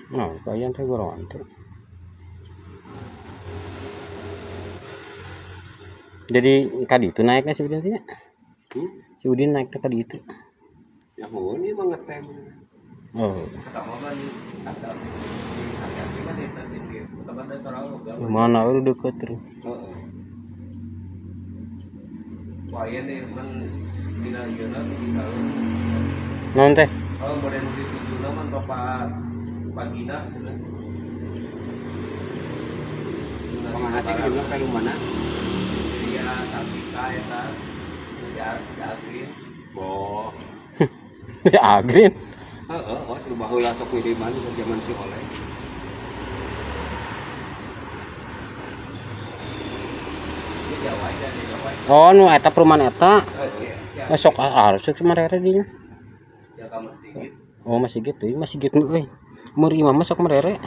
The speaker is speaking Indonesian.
Nah, kalian teh gorongan teh. Jadi tadi itu naiknya si Udin teh. Si Udin naik ke tadi itu. Ya mau ini mah ngetem. Oh. Mana udah deket terus. Heeh. Waya nih kan dina ieu-na bisa. Naon teh? Oh, model di tujuna mah pagina sebenarnya. Pangana sih ke jumlah mana? Dia Sabika eta. Si Agrin. Oh. Ya Agrin. Heeh, was lu baheula sok kiriman ke zaman si Oleh. Oh, nu eta perumahan eta. Sok harus marere dinya. Oh, masih gitu. Masih gitu euy. Umur imam mah sok marere.